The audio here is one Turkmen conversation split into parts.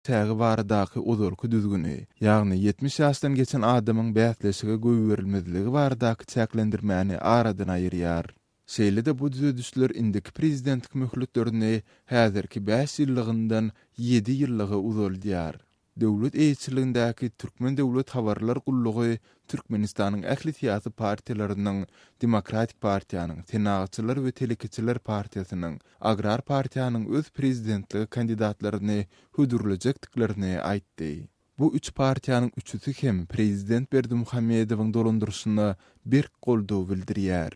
Tägi baradaky uzurky düzgüni, ýagny 70 ýaşdan geçen adamyň bäsleşige göý berilmezligi baradaky çäklendirmäni aradan aýyrýar. Şeýle-de bu düzedişler indiki prezidentlik möhletlerini häzirki 5 ýyllygyndan 7 ýyllyga uzaldyar. Döwlet eýçiligindäki Türkmen Döwlet Habarlar Gullugy Türkmenistanyň ähli siyasi partiýalarynyň Demokratik Partiýanyň, Senatçylar we Telekeçiler Partiýasynyň, Agrar Partiýanyň öz prezidentligi kandidatlaryny hödürlejekdiklerini aýtdy. Bu üç partiýanyň üçüsi hem prezident Berdimuhammedowyň dolandyrşyna bir goldaw bildirýär.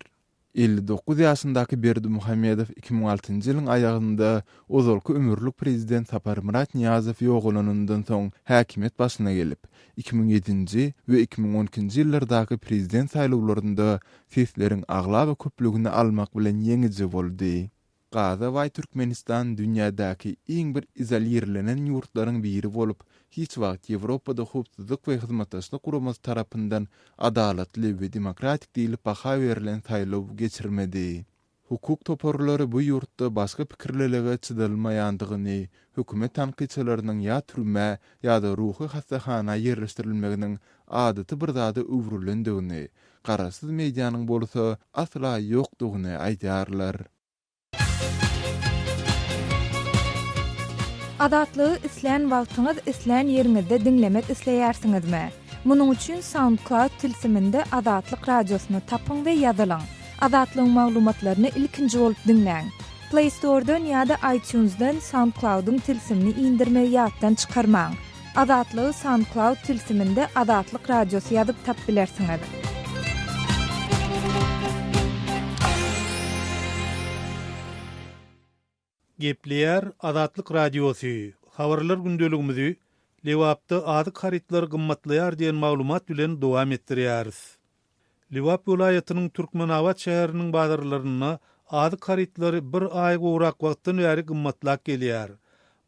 59 ýaşyndaky Berdimuhammedow 2006-njy ýylyň aýagynda ozalky ömürlük prezident Saparmurat Niýazow ýogulanyndan soň häkimet başyna gelip, 2007-nji we 2012-nji ýyllardaky prezident saýlawlarynda sesleriň agla we köpligini almak bilen ýeňiji boldy. Gaza Türkmenistan dünýädäki iň bir izolirlenen ýurtlaryň biri bolup, hiç wagt Ýewropada howpsuzlyk we hyzmatdaşlyk guramasy tarapyndan adalatly we demokratik diýilip baha berilen saýlaw geçirmedi. Hukuk toporlary bu ýurtda başga pikirlerige çydylmaýandygyny, hökümet tanqidçileriniň ýa türme ýa-da ruhy hastahana ýerleşdirilmeginiň adaty bir zada öwrülendigini, garaşsyz medianyň bolsa asla ýokdugyny aýdýarlar. Adatlygy isleýän wagtyňyz isleýän ýeriňizde dinlemek isleýärsiňizmi? Munuň üçin SoundCloud tilsiminde Adatlyk radiosyny tapyň we ýazylaň. Adatlyň maglumatlaryny ilkinji bolup dinläň. Play Store'dan ýa-da iTunes'dan SoundCloud'un tilsimini indirmeyi ýatdan çykarmaň. Adatlygy SoundCloud tilsiminde Adatlyk radiosy ýazyp tap bilersiňiz. Gepleýär Adatlyk radiosy. Habarlar gündeligimizi Lewapda adyk haritlar gymmatlaýar diýen maglumat bilen dowam etdirýäris. Lewap welaýatynyň Türkmenawat şäheriniň bazarlaryna adyk haritlary bir aý gowrak wagtdan bäri gymmatlap gelýär.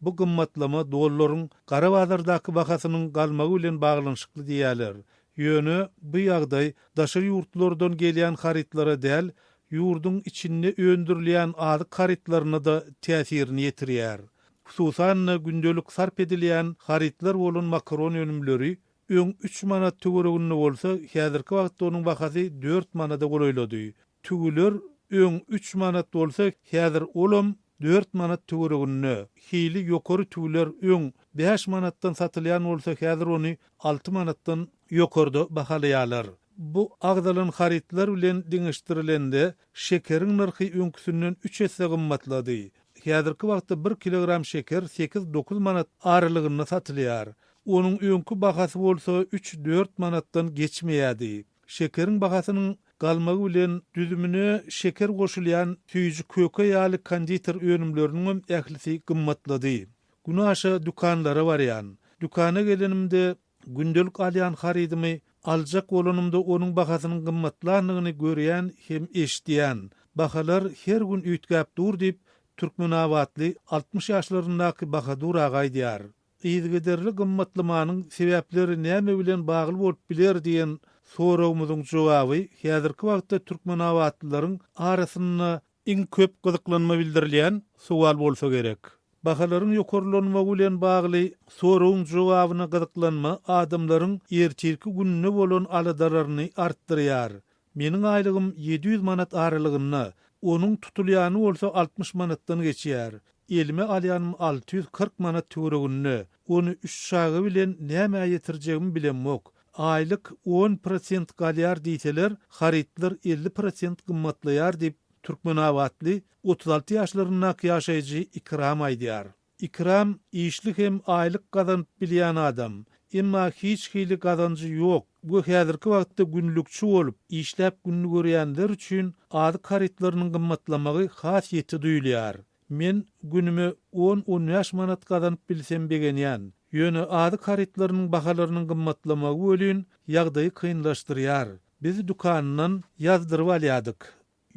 Bu gymmatlama dollaryň gara bazardaky bahasynyň galmagy bilen baglanyşykly diýerler. Ýöne bu ýagdaý daşary ýurtlardan gelýän haritlara däl, ýurdun içinde öndürilýän adyk haritlaryna da täsirini ýetirýär. Hususan gündelik sarp edilýän haritlar bolan makaron önümleri öň 3 manat töwereginde bolsa, häzirki wagtda onuň bahasy 4 manata golaýlady. Tügüler öň 3 manat bolsa, häzir olam 4 manat töwereginde. Hili ýokary tügüler öň 5 manatdan satylýan bolsa, häzir ony 6 manatdan ýokarda bahalýarlar. Bu agdalan haritlar bilen diňişdirilende şekeriň narhy öňküsünden 3 hesse gymmatlady. Häzirki wagtda 1 kilogram şeker 8-9 manat aralygyna satylýar. Onuň öňkü bahasy bolsa 3-4 manatdan geçmeýärdi. Şekeriň bahasynyň galmagy bilen düzümine şeker goşulýan tüýjü köke ýaly konditer önümleriniň ählisi gymmatlady. Güni aşa dükanlara barýan. Dükana gelenimde gündelik alýan haridymy aljak bolanymda onuň bahasynyň gymmatlandygyny görýän hem eşitýän. Bahalar her gün üýtgäp dur diýip Türkmenawatly 60 ýaşlaryndaky Bahadur agay diýär. Ýygyderli gymmatlamanyň sebäpleri näme bilen bagly bolup biler diýen sorawmyzyň jogaby häzirki wagtda Türkmenawatlylaryň arasynda iň köp gyzyklanma bildirilýän suwal bolsa gerek. Bahalaryň ýokarlanmagy bilen bagly sorawyň jogabyna gyzyklanma adamlaryň ertirki gününe bolan aladararyny artdyrýar. Meniň aýlygym 700 manat aralygyna, onuň tutulýany bolsa 60 manatdan geçýär. Elime alýanym 640 manat töwereginde. Onu 3 şagy bilen näme ýetirjegimi bilenmok. Aýlyk 10% galýar diýseler, haritlar 50% gymmatlaýar diýip Türkmenawatly 36 ýaşlarynyň ýaşaýjy Ikram aýdýar. Ikram işlik hem aýlyk gazanyp bilýän adam. Emma hiç hili gazanjy ýok. Bu häzirki wagtda günlükçi bolup işläp günni görýänler üçin adyk haritlarynyň gymmatlamagy hasýetli duýulýar. Men günüme 10-15 manat gazanyp bilsem begenýän. Ýöne adyk haritlarynyň bahalarynyň gymmatlamagy bolýan ýagdaýy kynlaşdyrýar. Biz dükanynyň ýazdyryp alýadyk.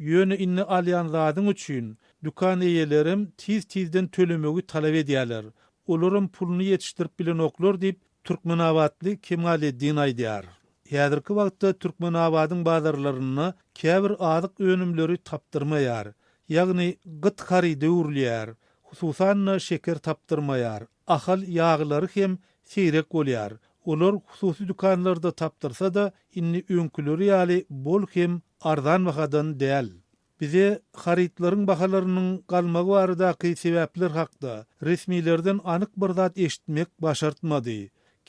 Ýöne inni alýan zadyň üçin dükan eýelerim tiz-tizden tölemegi talap edýärler. Olaryň puluny ýetişdirip bilen oklar diýip Türkmenawatly Kemaleddin aýdýar. Häzirki wagtda Türkmenawatyň bazarlaryna käbir adyk önümleri tapdyrmaýar. Ýagny gyt harida urlýar. Hususan şeker tapdyrmaýar. ahal ýağlary hem seýrek bolýar. Olar hususy dükanlarda tapdyrsa da inni öňküleri ýaly bol hem arzan bahadan däl. Bize haritlaryň bahalarynyň galmagy baradaky sebäpler hakda resmilerden anyk bir zat eşitmek başartmady.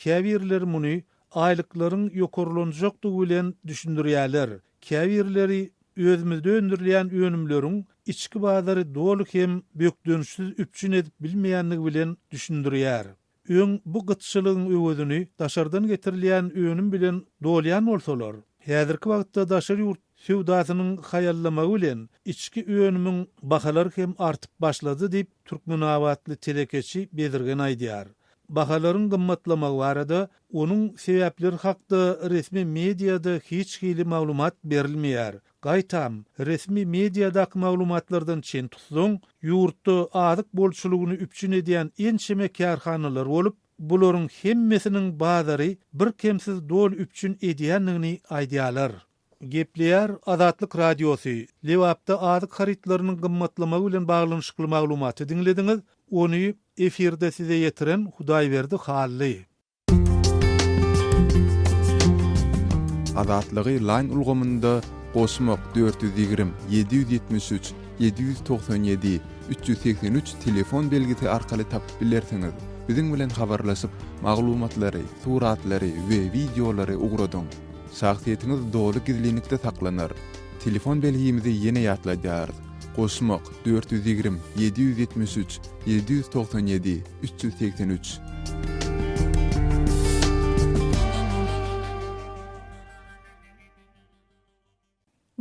Käbirler muny aýlyklaryň ýokurlanjakdygy bilen düşündirýärler. Käbirleri özümizde öndürilýän önümleriň içki bazary dolu hem bökdönüşsiz üpçün edip bilmeýänligi bilen düşündirýär. Öň bu gytçylygyň öwüdüni daşardan getirilýän önüm bilen dolýan bolsalar, häzirki wagtda daşar ýurt sewdasynyň hayallamagy bilen içki önümüň bahalary hem artyp başlady diýip Türkmenawatly telekeçi bezirgen aýdýar. Bahalaryň gymmatlamagy barada onuň sebäpleri hakda resmi mediada hiç hili maglumat berilmeýär. Gaýtam, resmi mediadaky maglumatlardan çen tutsaň, ýurtda azyk bolçulugyny üpçün edýän ençeme kärhanalar bolup, bularyň hemmesiniň bazary bir kemsiz dol üpçün edýänligini aýdýarlar. Gepleýär Azatlyk Radiosy. Lewapda azyk haritlarynyň gymmatlamagy bilen baglanyşykly maglumaty dinlediňiz. Onu efirde size yetiren Hudaýberdi Hally. Azatlygy line ulgamynda Goşmak 420 773 797 383 telefon belgisi arkaly tapyp bilersiňiz. Biziň bilen habarlaşyp maglumatlary, suratlary we videolary ugradyň. Şahsiýetiniz dolu gizlilikde saklanar. Telefon belgimizi ýene ýatlaýar. Goşmak 420 773 797 383.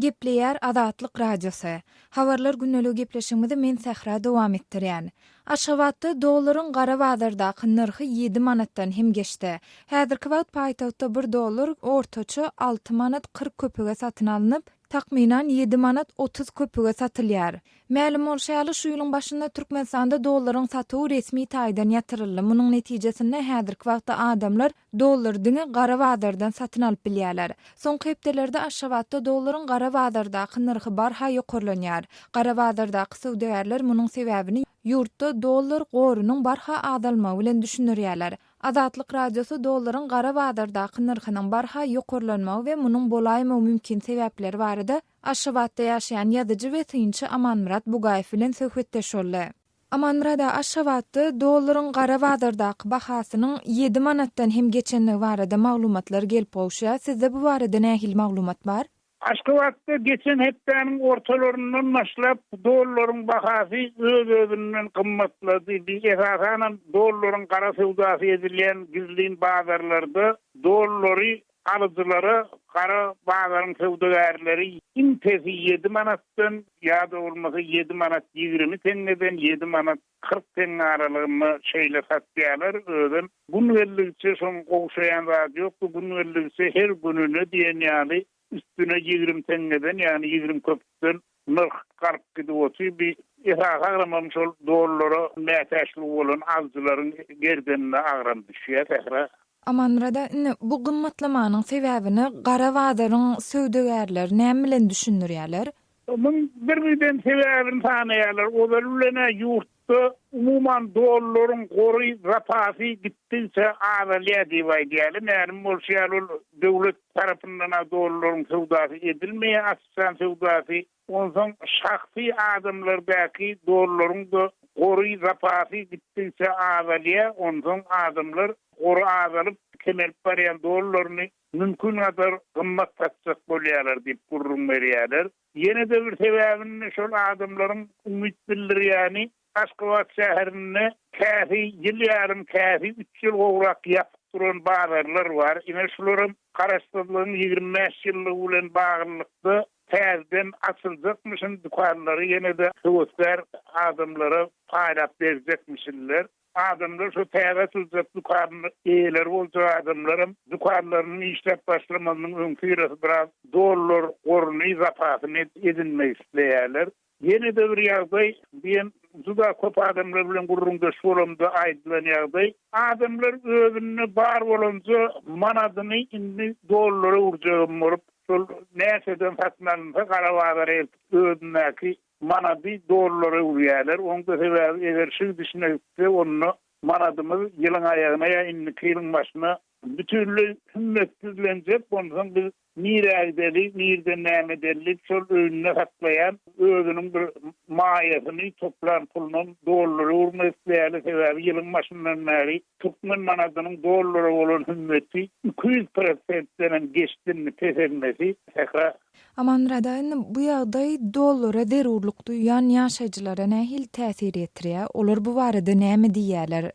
Gepleýär Azatlyk Radiosu. Habarlar günnälik gepleşigimizi men Sahra dowam etdirýän. Aşgabatda dollaryň gara bazardaky narhy 7 manatdan hem geçdi. Häzirki wagt paýtagtda 1 dollar ortaça 6 manat 40 köpüge satyn alınıp, takminan 7 manat 30 köpüge satylýar. Ma'lum bolşaly şu ýylyň başynda Türkmenistanda dollaryň satygy resmi taýdan ýatyryldy. Munyň netijesinde häzirki wagtda adamlar dollardyny gara bazardan satyn alyp bilýärler. Soňky hepdelerde Aşgabatda dollaryň gara bazardaky narhy barha ýokurlanýar. Gara bazardaky sowdagärler munyň sebäbini ýurtda dollar gorunyň barha adalmagy bilen düşünýärler. Azatlyk Radiosu dollaryň gara bazardaky narhynyň barha ýokurlanmagy we munyň bolaýmagy mümkin sebäpleri barada Aşgabatda ýaşaýan ýazyjy we synçy Amanmurat Bugaýew bilen söhbetdeşýärler. Amanmurat Aşgabatda dollaryň gara bazardaky bahasynyň 7 manatdan hem geçenligi barada maglumatlar gelip bolşa. Sizde bu barada nähil maglumat bar? Aşgabatda geçen hepdeniň ortalaryndan başlap dollaryň bahasy öz-özünden gymmatlady. Esasen dollaryň gara sewdasy edilýän gizlin bazarlarda dollary alyjylary gara bazaryň sewdagärleri intesi 7 manatdan ýa-da bolmasa 7 manat 20 tengeden 7 manat 40 teň aralygyny şeýle satýarlar özün. Bunu welligçe şoň gowşaýan zat ýok. Bunu welligçe her gününe diýen ýaly üstüne 20 tengeden yani 20 köpükten nırk karp gidi otu bir ihrakağlamam şol doğruları mätäşli olan azcıların gerdenine ağram düşüyor tekrar. Amanrada bu gymmatlamanyň sebäbini gara bazaryň söwdegärler näme bilen düşünýärler? Bunun birden sebäbini tanaýarlar. Olar bilene ýurtda umuman dollaryň gory rapasy gitdiňçe azalýa diýip aýdýarlar. Näme bolşýar ol döwlet tarapyndan dollaryň sewdasy edilmeýär, aslan sewdasy. Ondan şahsy adamlardaky dollaryň da gory rapasy gitdiňçe azalýa, ondan adamlar gory azalyp kemer barýan dollaryny mümkin kadar gymmat satjak bolýarlar diýip gurrun berýärler. Ýene de bir sebäbini şol adamlaryň umyt bildirýäni Aşgabat şäherinde käfi ýyl 3 ýyl gowrak ýatyp duran bazarlar bar. Ine şolaryň garaşdyrdygyň 25 ýyllyk bilen baglykda täzeden açyljakmyşyn dukanlary ýene de höwetler adamlara paýlap berjekmişler. Adamlar şu täze açyljak dukanly eýler bolsa adamlarym dukanlaryny işlep başlamanyň öňküýresi biraz dollar goruny zapasyny edinmek isleýärler. Ýene de bir ýagdaý diýen juda köp adamlar bilen gurrundaş bolamda aýdylan ýagdaý. Adamlar özüne bar bolunca manadyny indi dollara urjagym borup şol näseden satmanynda gara bazara özündäki manady dollara urýarlar. Onda sebäbi eger şu düşünekde onu Maradımız yılın ayağına ya inni kıyılın başına bütünlüğü hümmetsizlenecek. Ondan biz niraydelik, nirden nämedelik şol öýüne saklayan özünün bir maýasyny toplan pulunun dollary urmaslyly sebäbi ýylyň başyndan bäri Türkmen manadynyň dollary bolan hümmeti 200%-den geçdini peselmesi häkra. Aman Radaýyn bu ýagdaý dollara derurluk duýan ýaşaýjylara nähil täsir etdirýär? Olar bu barada näme diýýärler?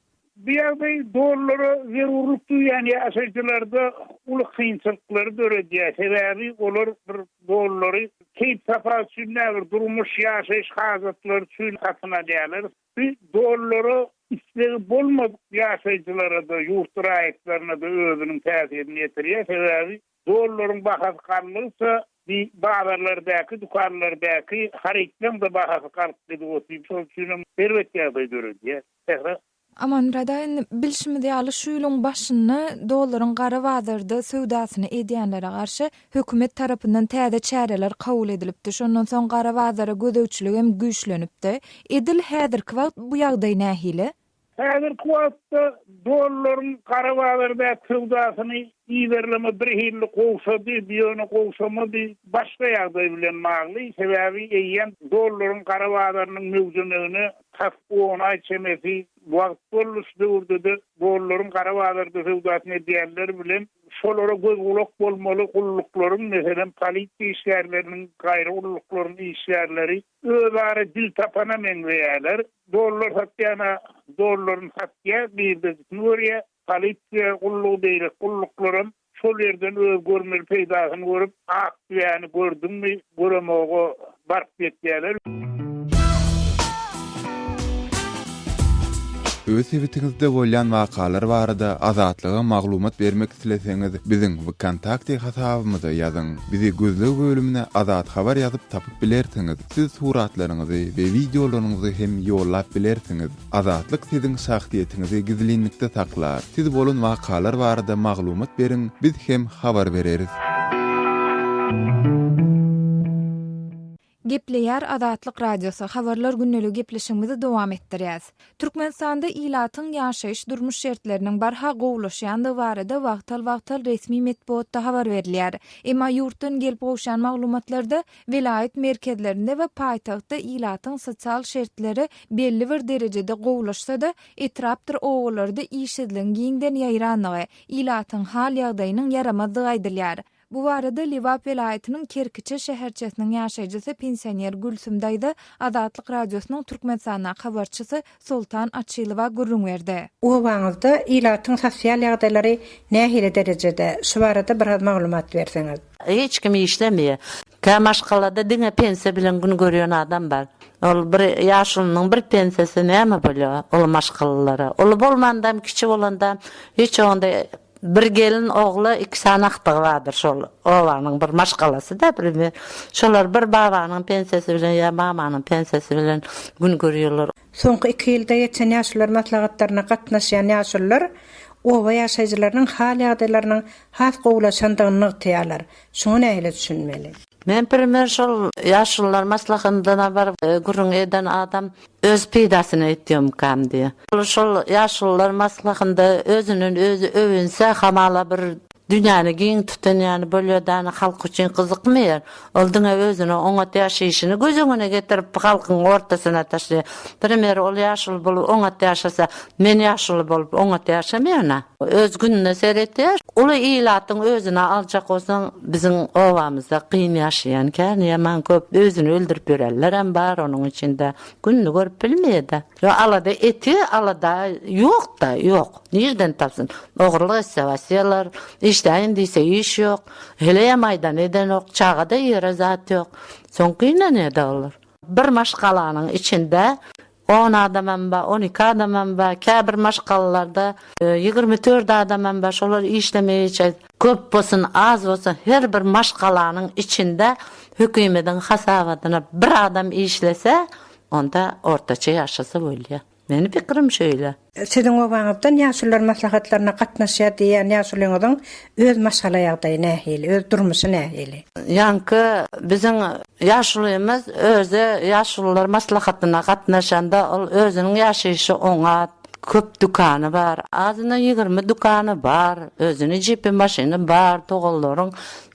Bu ýagdaý dollara derurluk duýan ýaşaýjylarda uly kynçylyklary görýär. Sebäbi olar bir dollary keýp safa üçin nädir durmuş ýaşaýyş hazatlary üçin satyn alýarlar. Bu dollary istegi bolmadyk ýaşaýjylara da ýurt raýatlaryna da özüniň täsirini ýetirýär. Sebäbi dollaryň bahasy garlyksa bir bazarlardaki, dukanlardaki hareketlen de bahası kartlı da olsun. Şol üçin berwet ýagdaý görýär. Aman Radaýyn bilşimde ýaly şu ýylyň başyny dollaryň gara bazarda söwdasyny edýänlere garşy hökümet tarapyndan täze çäreler kabul edilipdi. Şondan soň gara bazara gödöwçilik hem güýçlenipdi. Edil häzirki wagt bu ýagdaý nähili? Häzirki wagtda dollaryň gara bazarda söwdasyny iýerleme bir hilli gowşady, diýeni gowşamady, başga ýagdaý bilen magly. Sebäbi eýen dollaryň gara bazarynyň mewjudlygyny tas 10 ay çemesi wagt boluşdurdy. Dollaryň gara bazarda söwdasyny edýänler bilen şolara göz kulak bolmaly gullyklaryň, meselem polisiýa işgärleriniň, gaýry gullyklaryň işgärleri özleri dil tapana meňweýärler. Dollar satýana, dollaryň satýa bir Nuriye polisiýa gullygy diýip gullyklarym şol ýerden öz görmeli peýdasyny görüp akýany gördümmi, göremogo barp etýärler. Öz evitinizde bolýan wakalar barada azatlyga maglumat bermek isleseňiz biziň WKontakte hasabymyza ýazyň. Bizi gözlegi bölümine azat habar ýazyp tapyp bilersiňiz. Siz suratlaryňyzy we videolaryňyzy hem ýollap bilersiňiz. Azatlyk siziň şahsiýetinizi gizlinlikde saklar. Siz bolan wakalar barada maglumat beriň, biz hem habar bereriz. Gepleýär Azatlyk radiosu habarlar günneligi gepleşigimizi dowam etdirýäs. Türkmenistanda ilatyň ýaşaýyş durmuş şertleriniň barha gowlaşýandy barada wagtal resmi medeniýetde habar berilýär. Emma ýurtdan gelip gowşan maglumatlarda vilayet merkezlerinde we paýtagtda ilatyň sosial şertleri belli bir derejede gowlaşsa-da, etrapdyr owalarda işsizligiň giňden ýaýranlygy, ilatyň hal ýagdaýynyň yaramadygy aýdylýar. Bu barada Liwap vilayatynyň Kerkiçe şäherçesiniň ýaşaýjysy pensioner Gülsüm daýdy Azatlyk radiosynyň Türkmenistana habarçysy Sultan Açylowa gurrun berdi. O wagtda ilatyň sosial ýagdaýlary nähili derejede şu barada bir maglumat berseňiz. Hiç kim işlemeýär. Kamaşgalada diňe pensiýa bilen gün görýän adam bar. Ol bir ýaşylynyň bir pensiýasy näme bolýar? Ol maşgallalara. Ol bolmandam kiçi bolanda hiç onda bir gelin oğlu iki sanaktığı vardır şol ovanyň bir maşgalasy da bir şolar bir babanyň pensiýasy bilen ya mamanyň pensiýasy bilen gün görýärler. Soňky 2 ýylda geçen ýaşlar maslahatlaryna gatnaşýan ýaşlar owa ýaşaýjylarynyň hal ýagdaýlarynyň has gowlaşandygyny ýaýlar. Şunu näle düşünmeli? Men primer şol ýaşlar maslahatyndan bar gurrun eden adam öz peýdasyny etýär kam diýe. Şol ýaşlar maslahatynda özünün özü övünse hamala bir dünýäni giň tutan ýany bolýardan halk üçin gyzykmaýar. Oldyňa özüne oňat ýaşaýyşyny gözüňe getirip halkyň ortasyna taşýar. Primer ol ýaşul bolup oňat ýaşasa, men ýaşul bolup oňat ýaşamaýarna. Öz gününe seretýär. Uly ilatyň özüne aljak bolsaň biziň owamyzda qyyn ýaşaýan kän ýaman köp özüni öldürüp bererler hem bar onuň içinde günni görüp bilmeýär. Yo alada eti alada ýok da ýok. Nerden tapsyn? Ogurlyk sewasýarlar. İşte indiyse iş yok. Hele maydan neden yok. Çağada yere zat yok. Soňky ne de olur? Bir maşgalanyň içinde 10 adamam ba, 12 adamam ba, käbir maşgalalarda 24 adamam ba, şolar işlemeýär. Köp bolsun, az bolsun, her bir maşgalanyň içinde hökümetiň hasabatyna bir adam işlese, onda ortaça ýaşasa bolýar. Meni pikrim şöyle. Siziň o wagtdan ýaşlar maslahatlaryna gatnaşýar diýen ýaşlaryňyň öz maşgala ýagdaýy nähili, öz durmuşy nähili? Ýanky biziň ýaşlymyz özü ýaşlar maslahatyna gatnaşanda ol özüniň ýaşaýyşy oňa köp dükany bar. Azyna 20 dükany bar. Özüne jipi maşyny bar, togallaryň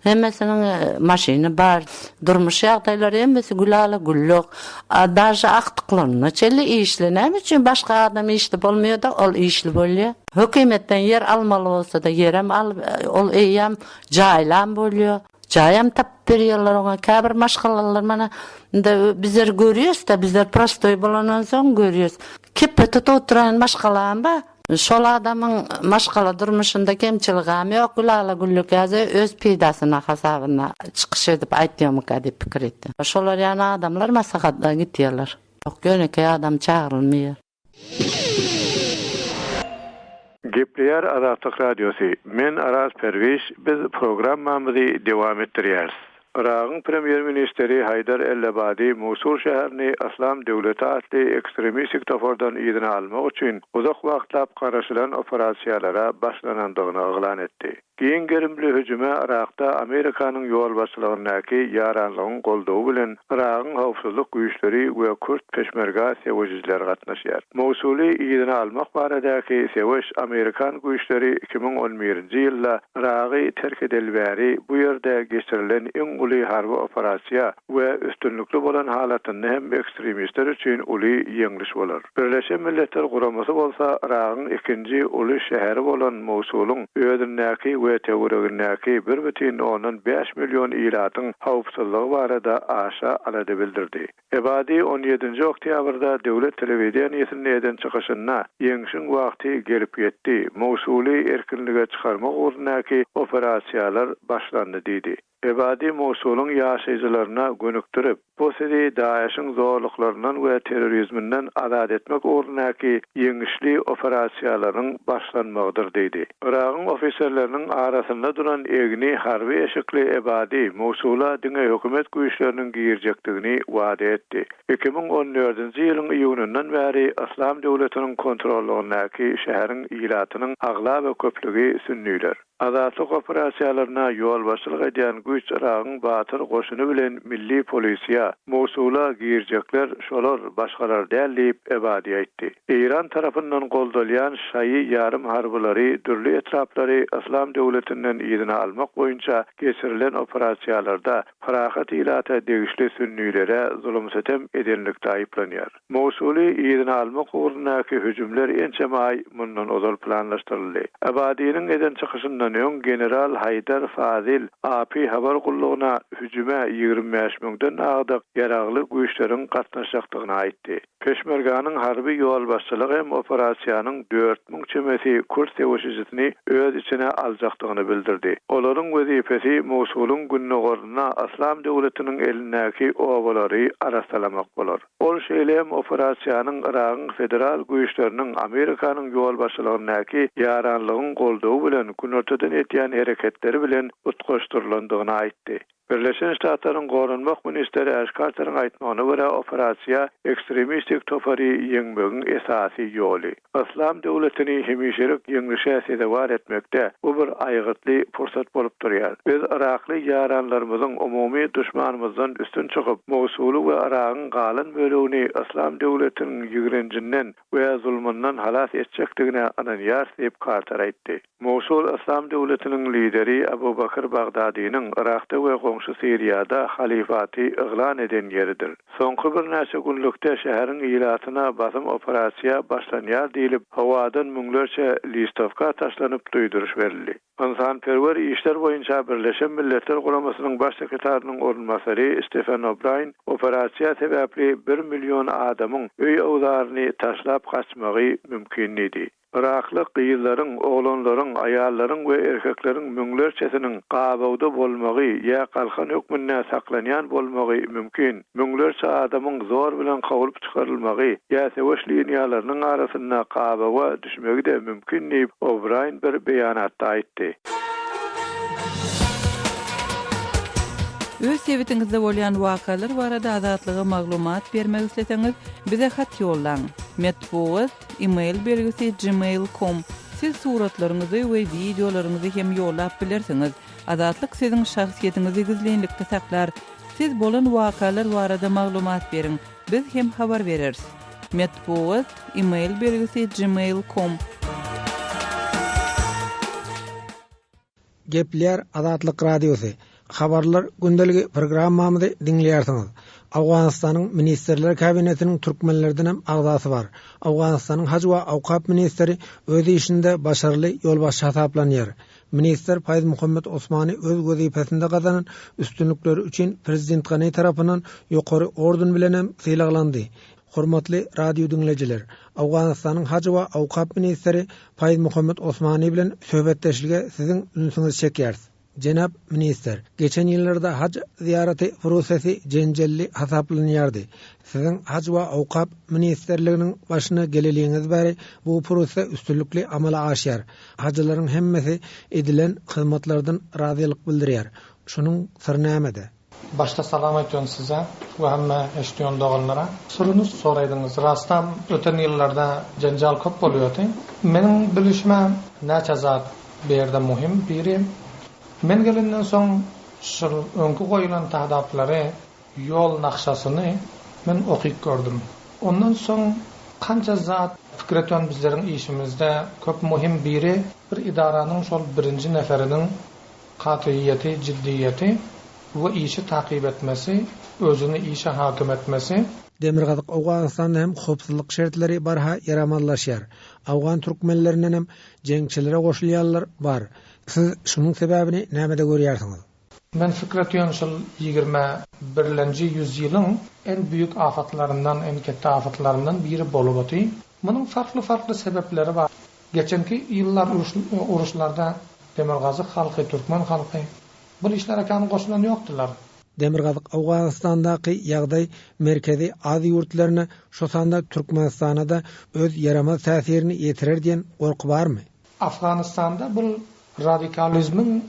hemmesiniň maşyny bar. Durmuş ýagdaýlary hemmesi gülala güllük. Daşa aktyklaryna çeli işlenäm üçin başga adam işli bolmaýar da ol işli bolýar. Hökümetten yer almaly bolsa da yerem al, ol eýem jaýlan bolýar. Jaýam tap berýärler oňa käbir maşgalalar mana da bizler görýüs da bizler prostoy bolandan soň görýüs. Kepet oturan maşgalan ba şol adamyň maşgala durmuşynda kemçiligämi ýok, gülala güllük ýazy öz peýdasyna hasabyna çykyş edip aýtýarmy diýip pikir etdim. Şolar ýa-ni adamlar maslahatda gitýärler. Ýok, göneki adam çağırylmýar. Gepleyer Azatlyk Radiosu. Men Aras Perviş, biz programmamyzy dowam etdirýäris. Iraqyň Premier Ministeri Haydar el-Abadi Mosul şäherini Islam döwleti atly ekstremistik topordan ýygyna almak üçin uzak wagtlap garaşylan operasiýalara başlanandygyny oglan etdi. Giň gerimli hüjüme Irakda Amerikanyň ýol başçylygynyňky ýaranlygyň goldawy bilen Iraqyň howpsuzlyk güýçleri we Kürt peşmerga sewejleri gatnaşýar. Mosuly ýygyna almak baradaky sewej Amerikan güýçleri 2011-nji ýylda Iraky terk edilbäri bu ýerde geçirilen iň uly harby operasiýa we üstünlükli bolan halatyny hem ekstremistler üçin uly ýeňliş bolar. Birleşen Milletler Guramasy bolsa Irakyň ikinji uly şäheri bolan Mosulyň öýdündäki we teoreginäki 1,5 milyon ýylatyň howpsuzlygy barada aşa alady bildirdi. Ebadi 17 oktýabrda döwlet telewiziýanyny eden çykyşyna ýeňşiň wagty gelip ýetdi. Mosuly erkinlige çykarmak ugrundaky operasiýalar başlandy diýdi. Ebadi Mosulyň ýaşaýjylaryna gönükdirip, bu sedi Daeşiň zorluklarından we terrorizminden azad etmek ugrundaky ýeňişli operasiýalaryň başlanmagydyr diýdi. Irakyň ofiserleriniň arasynda duran egni harby eşikli Ebadi Mosula diňe hökümet güýçleriniň girjekdigini wada etdi. 2014-nji ýylyň iýunundan bäri Islam döwletiniň kontrolündaky şäheriň ýylatynyň agla we köplügi sünnüler. Azatlyk operasiýalaryna ýol başçylyk edýän güýç Irakyň batyr goşuny bilen milli polisiýa Mosula girjekler şolar başgalar däl diýip Ebadi aýtdy. İran tarapyndan goldalýan şaýy ýarym harbylary türli etraplary Islam döwletinden ýygyna almak boýunça geçirilen operasiýalarda parahat ýylata degişli sünnilere zulüm setem edenlikde aýplanýar. Mosuly ýygyna almak ugrundaky hüjümler ençemaý mundan ozal planlaşdyryldy. Ebadiýiň eden çykyşyndan öň general Haydar Fazil AP habar gullugyna hüjüme 25 000den agdyk ýaragly güýçleriň gatnaşjakdygyny aýtdy. Peşmerganyň harby ýol başçylygy hem operasiýanyň 4000 çemesi Kürt sewişçisini öz içine aljakdygyny bildirdi. Olaryň wezifesi Mosulyň günnägoruna Islam döwletiniň elindäki obalary arasalamak bolar. Ol şeýlem operasiýanyň Irakyň federal güýçleriniň Amerikanyň ýol başçylygyndaky ýaranlygyň goldawy bilen günörteden etýän hereketleri bilen utgaşdyrlandygyny aýtdy. Birleşen Ştatlaryň Gorunmak ministeri Ash Carter'ın aýtmagyna görä operasiýa ekstremistik topary ýeňmegiň esasy ýoly. Islam döwletini hemişerik ýeňişe sedewar etmekde bu bir aýgytly fursat bolup durýar. Biz Irakly ýaranlarymyzyň umumy düşmanymyzdan üstün çykyp Mosuly we Irakyň galan bölegini Islam döwletiniň ýigrenjinden we zulmyndan halas etjekdigine ananyar diýip Carter aýtdy. Mosul Islam döwletiniň lideri Abu Bakr Bagdadiýiň Irakda we şu Siriýada halifaty iglan eden ýeridir. Soňky bir näçe günlükde şäheriň ýylatyna basym operasiýa başlanýar diýilip, hawadan müňlerçe listovka taşlanyp duýduruş berildi. İnsanperwer işler boýunça Birleşen Milletler Guramasynyň baş sekretärining orunmasary Stephen O'Brien operasiýa sebäpli 1 milyon adamyň öý awlaryny taşlap kaçmagy mümkin idi. Irakly gyýylaryň, oglanlaryň, aýallaryň we erkekleriň müňlerçesiniň gabawda bolmagy ýa kalkan hökmünde saklanýan bolmagy mümkin. Müňlerçe adamyň zor bilen gawalyp çykarylmagy ýa seweş liniýalarynyň arasynda gabawa düşmegi de mümkin diýip O'Brien bir beýanatda aýtdy. Öz sebetiňizde bolýan wakalar barada azatlyga maglumat bermek isleseňiz, bize hat ýollaň. Metbuat email belgisi gmail.com. Siz suratlaryňyzy we videolaryňyzy hem ýollap bilersiňiz. Azatlyk siziň şahsiýetiniňizi gizlenlikde saklar. Siz bolan wakalar barada maglumat beriň. Biz hem habar bereriz. Metbuat email belgisi gmail.com. Gepler Azatlyk Radiosu. Habarlar gündeligi programmamyzy dinleýärsiňiz. Awganystanyň Ministrler Kabinetiniň türkmenlerden hem agzasy bar. Awganystanyň Haç we Awqaf ministri öz işinde başarıly ýolbaşçy hasaplanýar. Minister Faiz Muhammed Osmani öz wezipesinde gazanan üstünlükleri üçin Prezident Gany tarapyndan ýokary orden bilen hem sylalandy. Hormatly radio dinleyijiler, Awganystanyň Haç we Awqaf ministri Faiz Muhammed Osmani bilen söhbetdeşlige siziň ünsiňiz çekýärsiz. Cenab Minister, geçen yıllarda hac ziyareti prosesi cencelli hasaplanýardy. Siziň Haç we Awqaf ministerliginiň başyna geleliňiz bäri bu proses üstünlükli amala aşýar. Hacılaryň hemmesi edilen hyzmatlardan razylyk bildirýär. Şunuň syry näme? Başta salam aýtýan size we hemme eşdiýän doganlara. Soruny soraýdyňyz. Rastam öten ýyllarda janjal köp bolýardy. Meniň bilişime näçe zat berde muhim biri. Men gelenden soň şu öňkü goýulan tahdaplary, ýol nakşasyny men okyp gördüm. Ondan soň kança zat fikir etýän bizleriň işimizde köp muhim biri bir idaranyň şol birinji neferiniň qatyýaty, jiddiýeti we işi takyp etmesi, özüni işe hakim etmesi. Demirgazyk Awganystanda hem howpsuzlyk şertleri barha yaramallaşýar. Awgan türkmenlerinden hem jeňçilere goşulýarlar bar. Siz şunun sebäbini näme-de görýärsiňiz? Men fikir etýän şol 21-nji ýüzylyň en büyük afatlarından, en ketde afatlarından biri bolup oty. Munyň farkly sebepleri bar. Geçenki ýyllar uruşlarda Demirgazyk halky, türkmen halky bu işlere kam goşulan ýokdylar. Demirgazyk Awganystandaky ýagdaý merkezi Aziýa ýurtlaryna şosanda Türkmenistana da öz yaramaz täsirini ýetirer diýen gorky barmy? Afganistanda bu radikalizmin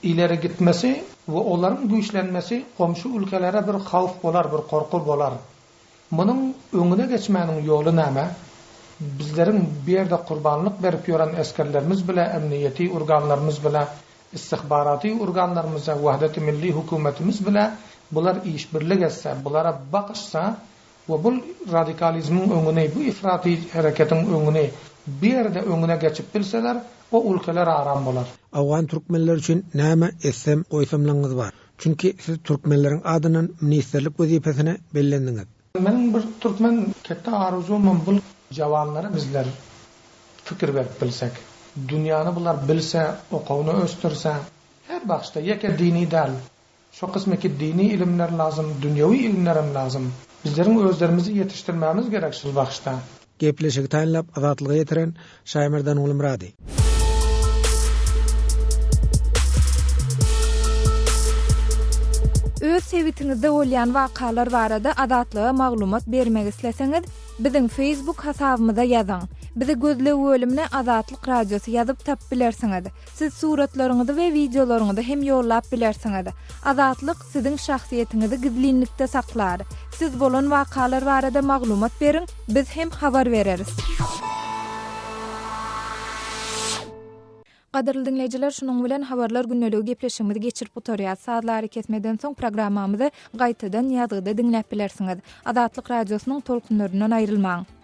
ileri gitmesi ve onların güçlenmesi komşu ülkelere bir havf bolar, bir korku bolar. Bunun önüne geçmenin yolu näme? Bizlerin bir yerde kurbanlık berip yoran eskerlerimiz bile, emniyeti organlarımız bile, istihbarati organlarımıza, vahdet-i milli hükümetimiz bile bular işbirlik etse, bulara bakışsa ve bu radikalizmin önüne, bu ifrati hareketin önüne bir yerde önüne geçip bilseler, o ülkeler aram bolar. Awgan türkmenler üçin näme etsem goýsamlaryňyz bar. Çünki siz türkmenleriň adynyň ministerlik wezipesine bellendiňiz. Meniň bir türkmen ketde arzum bu jawanlary bizler fikir berip bilsek, dünýäni bular bilse, okawyny östürse, her bagşda ýeke dini däl. Şu kısmeki dini ilimler lazım, dünýäwi ilimler lazım. Bizleriň özlerimizi ýetişdirmämiz gerek şu bagşda. Gepleşik taýinlap azatlyga ýetiren Şaýmerdan Ulum Radi. Öz sevitiňizde bolýan wakalar barada azatlyga maglumat bermek isleseňiz, biziň Facebook hasabymyza ýazyň. Bizi gözle bölümine Azatlyk Radiosu ýazyp tap bilersiňiz. Siz suratlaryňyzy we videolaryňyzy hem ýollap bilersiňiz. Azatlyk siziň şahsiýetiniňizi gizlinlikde saklar. Siz bolan wakalar barada maglumat beriň, biz hem habar bereriz. Qadirli dinleyijiler, şunun bilen habarlar günneligi gepleşigimizi geçirip oturýar. Saatlary kesmeden soň programmamyzy gaýtadan ýazgyda dinläp bilersiňiz. Azatlyk Radiosynyň tolkunlarynyň aýrylmaň.